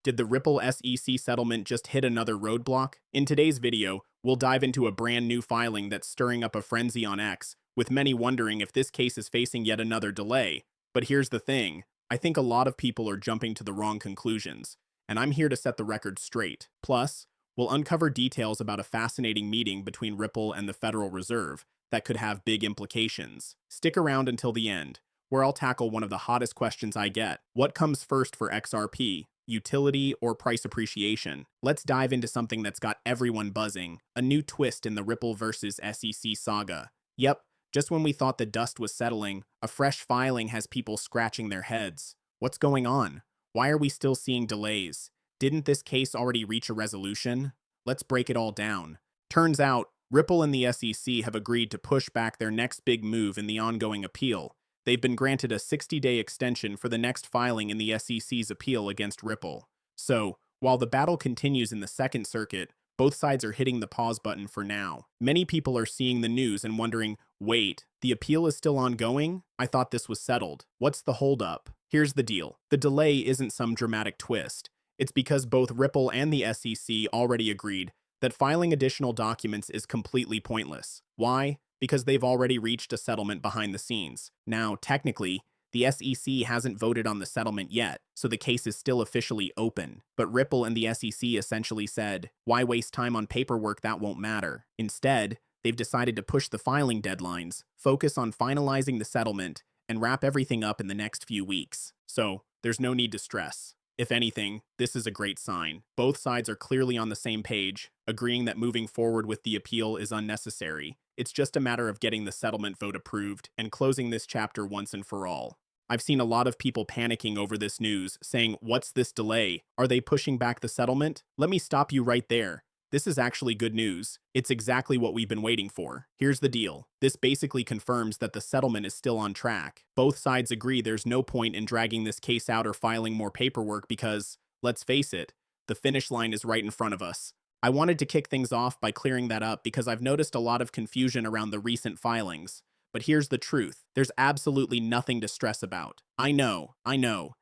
Did the Ripple SEC settlement just hit another roadblock? In today's video, we'll dive into a brand new filing that's stirring up a frenzy on X, with many wondering if this case is facing yet another delay. But here's the thing, I think a lot of people are jumping to the wrong conclusions, and I'm here to set the record straight. Plus, we'll uncover details about a fascinating meeting between Ripple and the Federal Reserve that could have big implications. Stick around until the end, where I'll tackle one of the hottest questions I get. What comes first for XRP? Utility or price appreciation? Let's dive into something that's got everyone buzzing, a new twist in the Ripple versus SEC saga. Yep, just when we thought the dust was settling, a fresh filing has people scratching their heads. What's going on? Why are we still seeing delays? Didn't this case already reach a resolution? Let's break it all down. Turns out, Ripple and the SEC have agreed to push back their next big move in the ongoing appeal. They've been granted a 60-day extension for the next filing in the SEC's appeal against Ripple. So, while the battle continues in the Second Circuit, both sides are hitting the pause button for now. Many people are seeing the news and wondering, wait, the appeal is still ongoing? I thought this was settled. What's the holdup? Here's the deal. The delay isn't some dramatic twist. It's because both Ripple and the SEC already agreed that filing additional documents is completely pointless. Why? Because they've already reached a settlement behind the scenes. Now, technically, the SEC hasn't voted on the settlement yet, so the case is still officially open. But Ripple and the SEC essentially said, why waste time on paperwork that won't matter? Instead, they've decided to push the filing deadlines, focus on finalizing the settlement, and wrap everything up in the next few weeks. So, there's no need to stress. If anything, this is a great sign. Both sides are clearly on the same page, agreeing that moving forward with the appeal is unnecessary. It's just a matter of getting the settlement vote approved and closing this chapter once and for all. I've seen a lot of people panicking over this news, saying, what's this delay? Are they pushing back the settlement? Let me stop you right there. This is actually good news. It's exactly what we've been waiting for. Here's the deal. This basically confirms that the settlement is still on track. Both sides agree there's no point in dragging this case out or filing more paperwork because, let's face it, the finish line is right in front of us. I wanted to kick things off by clearing that up because I've noticed a lot of confusion around the recent filings. But here's the truth. There's absolutely nothing to stress about. I know.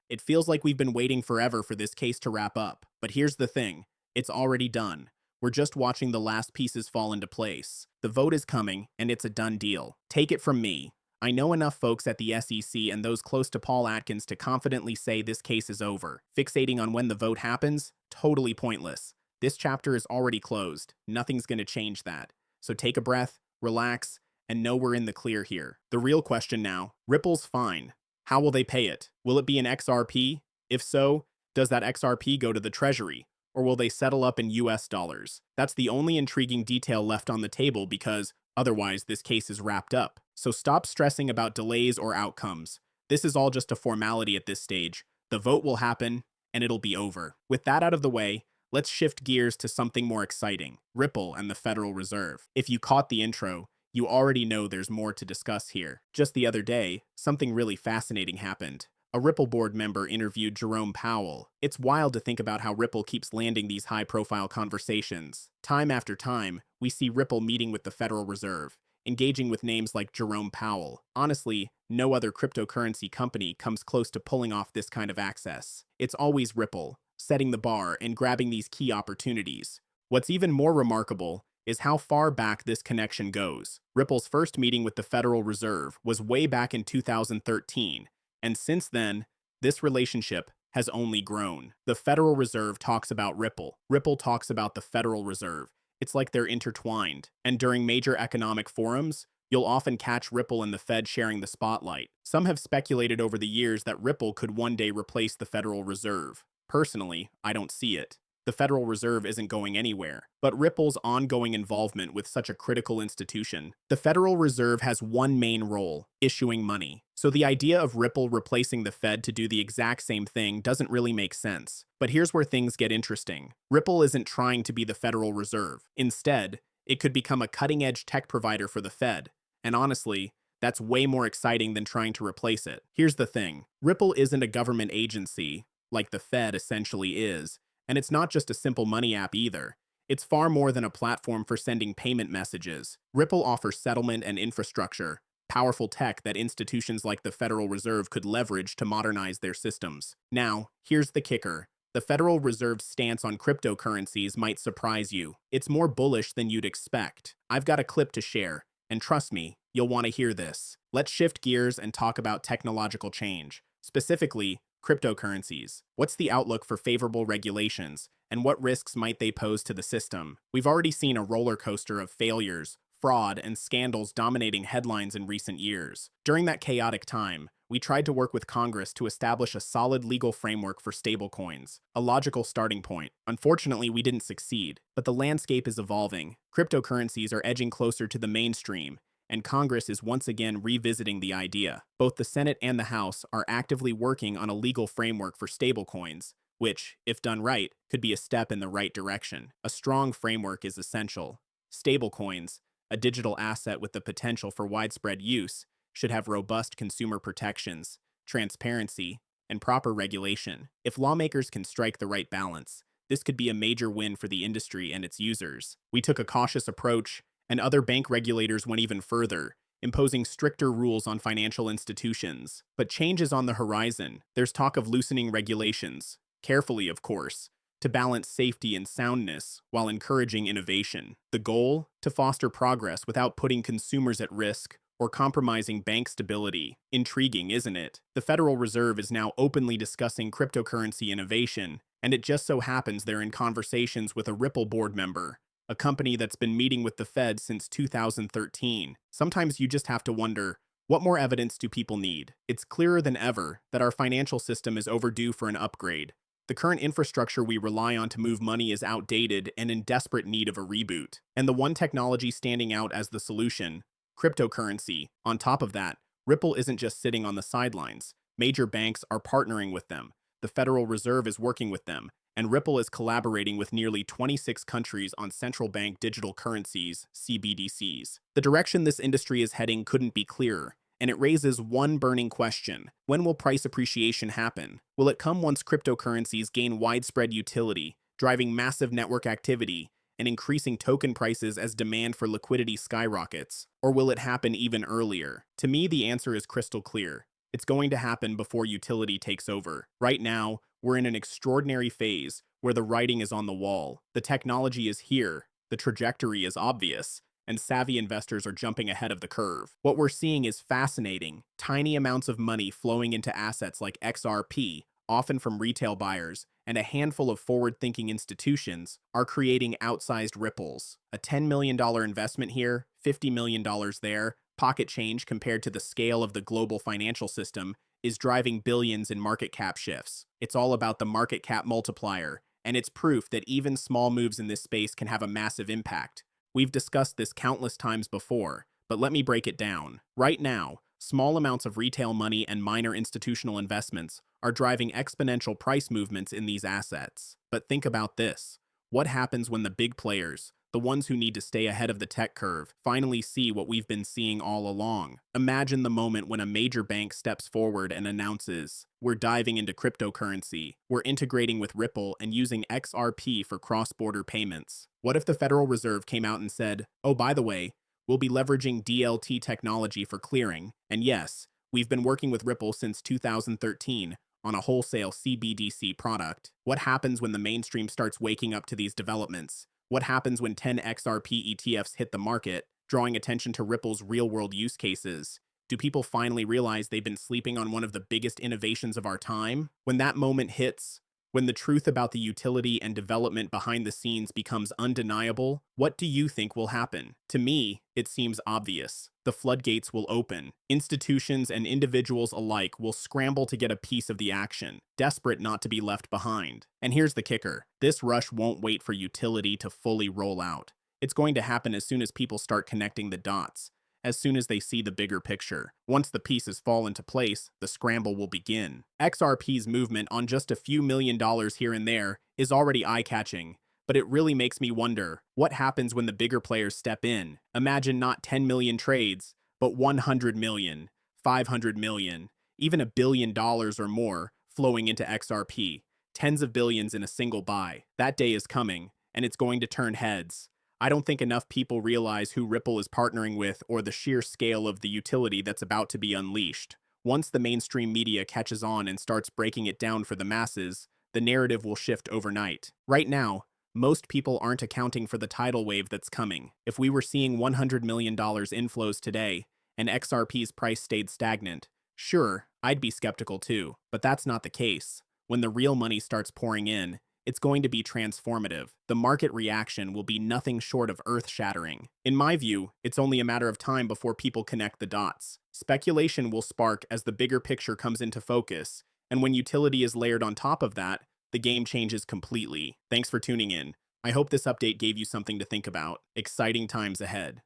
It feels like we've been waiting forever for this case to wrap up. But here's the thing. It's already done. We're just watching the last pieces fall into place. The vote is coming, and it's a done deal. Take it from me. I know enough folks at the SEC and those close to Paul Atkins to confidently say this case is over. Fixating on when the vote happens? Totally pointless. This chapter is already closed. Nothing's going to change that. So take a breath, relax, and know we're in the clear here. The real question now, Ripple's fine. How will they pay it? Will it be an XRP? If so, does that XRP go to the Treasury? Or will they settle up in US dollars? That's the only intriguing detail left on the table because otherwise this case is wrapped up. So stop stressing about delays or outcomes. This is all just a formality at this stage. The vote will happen and it'll be over. With that out of the way, let's shift gears to something more exciting, Ripple and the Federal Reserve. If you caught the intro, you already know there's more to discuss here. Just the other day, something really fascinating happened. A Ripple board member interviewed Jerome Powell. It's wild to think about how Ripple keeps landing these high-profile conversations. Time after time, we see Ripple meeting with the Federal Reserve, engaging with names like Jerome Powell. Honestly, no other cryptocurrency company comes close to pulling off this kind of access. It's always Ripple, setting the bar and grabbing these key opportunities. What's even more remarkable is how far back this connection goes. Ripple's first meeting with the Federal Reserve was way back in 2013. And since then, this relationship has only grown. The Federal Reserve talks about Ripple. Ripple talks about the Federal Reserve. It's like they're intertwined. And during major economic forums, you'll often catch Ripple and the Fed sharing the spotlight. Some have speculated over the years that Ripple could one day replace the Federal Reserve. Personally, I don't see it. The Federal Reserve isn't going anywhere, but Ripple's ongoing involvement with such a critical institution. The Federal Reserve has one main role, issuing money. So the idea of Ripple replacing the Fed to do the exact same thing doesn't really make sense. But here's where things get interesting. Ripple isn't trying to be the Federal Reserve. Instead, it could become a cutting-edge tech provider for the Fed. And honestly, that's way more exciting than trying to replace it. Here's the thing. Ripple isn't a government agency, like the Fed essentially is. And it's not just a simple money app either. It's far more than a platform for sending payment messages. Ripple offers settlement and infrastructure, powerful tech that institutions like the Federal Reserve could leverage to modernize their systems. Now, here's the kicker. The Federal Reserve's stance on cryptocurrencies might surprise you. It's more bullish than you'd expect. I've got a clip to share, and trust me, you'll want to hear this. Let's shift gears and talk about technological change, specifically cryptocurrencies. What's the outlook for favorable regulations, and what risks might they pose to the system? We've already seen a roller coaster of failures, fraud, and scandals dominating headlines in recent years. During that chaotic time, we tried to work with Congress to establish a solid legal framework for stablecoins, a logical starting point. Unfortunately, we didn't succeed, but the landscape is evolving. Cryptocurrencies are edging closer to the mainstream, and Congress is once again revisiting the idea. Both the Senate and the House are actively working on a legal framework for stablecoins, which, if done right, could be a step in the right direction. A strong framework is essential. Stablecoins, a digital asset with the potential for widespread use, should have robust consumer protections, transparency, and proper regulation. If lawmakers can strike the right balance, this could be a major win for the industry and its users. We took a cautious approach, and other bank regulators went even further, imposing stricter rules on financial institutions. But change is on the horizon. There's talk of loosening regulations, carefully of course, to balance safety and soundness while encouraging innovation. The goal? To foster progress without putting consumers at risk or compromising bank stability. Intriguing, isn't it? The Federal Reserve is now openly discussing cryptocurrency innovation, and it just so happens they're in conversations with a Ripple board member, a company that's been meeting with the Fed since 2013. Sometimes you just have to wonder, what more evidence do people need? It's clearer than ever that our financial system is overdue for an upgrade. The current infrastructure we rely on to move money is outdated and in desperate need of a reboot. And the one technology standing out as the solution, cryptocurrency. On top of that, Ripple isn't just sitting on the sidelines. Major banks are partnering with them. The Federal Reserve is working with them, and Ripple is collaborating with nearly 26 countries on central bank digital currencies, CBDCs. The direction this industry is heading couldn't be clearer, and it raises one burning question. When will price appreciation happen? Will it come once cryptocurrencies gain widespread utility, driving massive network activity, and increasing token prices as demand for liquidity skyrockets? Or will it happen even earlier? To me, the answer is crystal clear. It's going to happen before utility takes over. Right now, we're in an extraordinary phase where the writing is on the wall. The technology is here, the trajectory is obvious, and savvy investors are jumping ahead of the curve. What we're seeing is fascinating. Tiny amounts of money flowing into assets like XRP, often from retail buyers, and a handful of forward-thinking institutions are creating outsized ripples. A $10 million investment here, $50 million there, pocket change compared to the scale of the global financial system is driving billions in market cap shifts. It's all about the market cap multiplier, and it's proof that even small moves in this space can have a massive impact. We've discussed this countless times before, but let me break it down. Right now, small amounts of retail money and minor institutional investments are driving exponential price movements in these assets. But think about this. What happens when the big players, the ones who need to stay ahead of the tech curve, finally see what we've been seeing all along? Imagine the moment when a major bank steps forward and announces, "We're diving into cryptocurrency. We're integrating with Ripple and using XRP for cross-border payments." What if the Federal Reserve came out and said, "Oh, by the way, we'll be leveraging DLT technology for clearing, and yes, we've been working with Ripple since 2013 on a wholesale CBDC product"? What happens when the mainstream starts waking up to these developments? What happens when 10 XRP ETFs hit the market, drawing attention to Ripple's real-world use cases? Do people finally realize they've been sleeping on one of the biggest innovations of our time? When that moment hits, when the truth about the utility and development behind the scenes becomes undeniable, what do you think will happen? To me, it seems obvious. The floodgates will open. Institutions and individuals alike will scramble to get a piece of the action, desperate not to be left behind. And here's the kicker. This rush won't wait for utility to fully roll out. It's going to happen as soon as people start connecting the dots, as soon as they see the bigger picture. Once the pieces fall into place, the scramble will begin. XRP's movement on just a few $1 million here and there is already eye-catching, but it really makes me wonder, what happens when the bigger players step in? Imagine not 10 million trades, but 100 million, 500 million, even $1 billion or more flowing into XRP. Tens of billions in a single buy. That day is coming, and it's going to turn heads. I don't think enough people realize who Ripple is partnering with or the sheer scale of the utility that's about to be unleashed. Once the mainstream media catches on and starts breaking it down for the masses, the narrative will shift overnight. Right now, most people aren't accounting for the tidal wave that's coming. If we were seeing $100 million inflows today and XRP's price stayed stagnant, sure, I'd be skeptical too, but that's not the case. When the real money starts pouring in, it's going to be transformative. The market reaction will be nothing short of earth-shattering. In my view, it's only a matter of time before people connect the dots. Speculation will spark as the bigger picture comes into focus, and when utility is layered on top of that, the game changes completely. Thanks for tuning in. I hope this update gave you something to think about. Exciting times ahead.